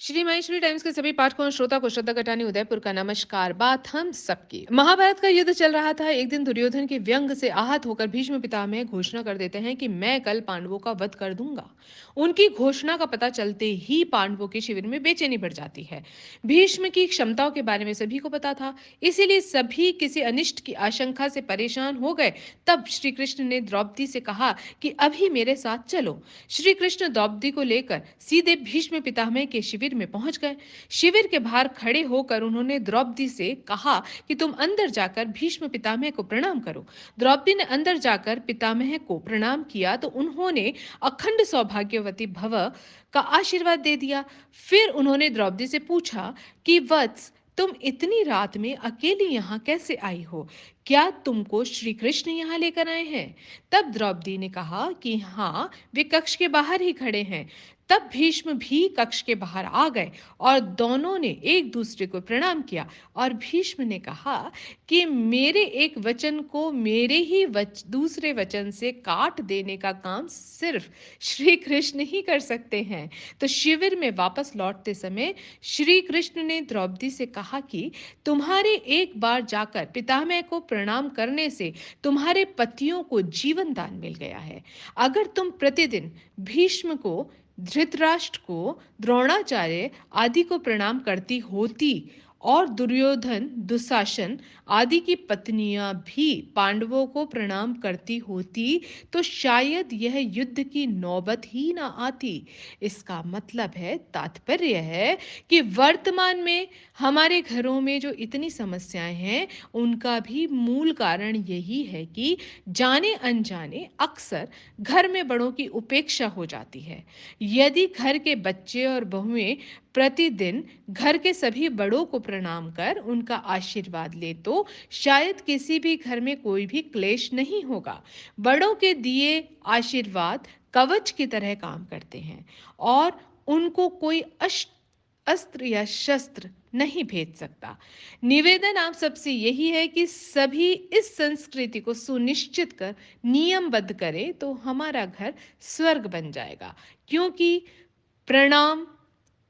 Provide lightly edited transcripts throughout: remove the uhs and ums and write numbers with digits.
Shri Maheshwari times के सभी पाठकों और श्रोता को श्रद्धा कटानी उदयपुर का नमस्कार। बात हम सबकी। महाभारत का युद्ध चल रहा था। एक दिन दुर्योधन के व्यंग से आहत होकर भीष्म पितामह घोषणा कर देते हैं कि मैं कल पांडवों का वध कर दूंगा। उनकी घोषणा का पता चलते ही पांडवों के शिविर में बेचैनी बढ़ जाती है। भीष्म की क्षमताओं के बारे में सभी को पता था, इसीलिए सभी किसी अनिष्ट की आशंका से परेशान हो गए। तब श्री कृष्ण ने द्रौपदी से कहा कि अभी मेरे साथ चलो। श्री कृष्ण द्रौपदी को लेकर सीधे भीष्म पितामह के शिविर में पहुंच गए। शिविर के बाहर खड़े होकर उन्होंने द्रौपदी से कहा कि तुम अंदर जाकर भीष्म पितामह को प्रणाम करो। द्रौपदी ने अंदर जाकर पितामह को प्रणाम किया तो उन्होंने अखंड सौभाग्यवती भव का आशीर्वाद दे दिया। फिर उन्होंने द्रौपदी से पूछा कि वत्स, तुम इतनी रात में अकेली यहाँ कैसे आई हो? क्या तुमको श्री कृष्ण यहाँ लेकर आए हैं? तब द्रौपदी ने कहा कि हाँ, वे कक्ष के बाहर ही खड़े हैं। तब भीष्म भी कक्ष के बाहर आ गए और दोनों ने एक दूसरे को प्रणाम किया और भीष्म ने कहा कि मेरे एक वचन को मेरे ही दूसरे वचन से काट देने का काम सिर्फ श्री कृष्ण ही कर सकते हैं। तो शिविर में वापस लौटते समय श्री कृष्ण ने द्रौपदी से कहा कि तुम्हारे एक बार जाकर पितामह को प्रणाम करने से तुम्हारे पतियों को जीवन दान मिल गया है। अगर तुम प्रतिदिन भीष्म को, धृतराष्ट्र को, द्रोणाचार्य आदि को प्रणाम करती होती और दुर्योधन, दुशासन आदि की पत्नियां भी पांडवों को प्रणाम करती होती तो शायद यह युद्ध की नौबत ही ना आती। इसका मतलब है, तात्पर्य है कि वर्तमान में हमारे घरों में जो इतनी समस्याएं हैं उनका भी मूल कारण यही है कि जाने अनजाने अक्सर घर में बड़ों की उपेक्षा हो जाती है। यदि घर के बच्चे और बहुएं प्रतिदिन घर के सभी बड़ों को प्रणाम कर उनका आशीर्वाद ले तो शायद किसी भी घर में कोई भी क्लेश नहीं होगा। बड़ों के दिए आशीर्वाद कवच की तरह काम करते हैं और उनको कोई अस्त्र या शस्त्र नहीं भेज सकता। निवेदन आप सबसे यही है कि सभी इस संस्कृति को सुनिश्चित कर नियमबद्ध करें तो हमारा घर स्वर्ग बन जाएगा। क्योंकि प्रणाम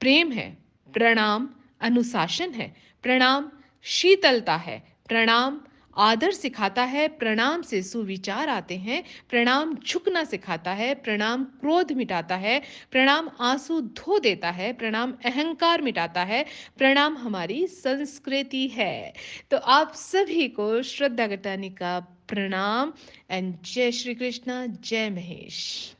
प्रेम है, प्रणाम अनुशासन है, प्रणाम शीतलता है, प्रणाम आदर सिखाता है, प्रणाम से सुविचार आते हैं, प्रणाम झुकना सिखाता है, प्रणाम क्रोध मिटाता है, प्रणाम आंसू धो देता है, प्रणाम अहंकार मिटाता है, प्रणाम हमारी संस्कृति है। तो आप सभी को श्रद्धा गटानी का प्रणाम एंड जय श्री कृष्णा, जय महेश।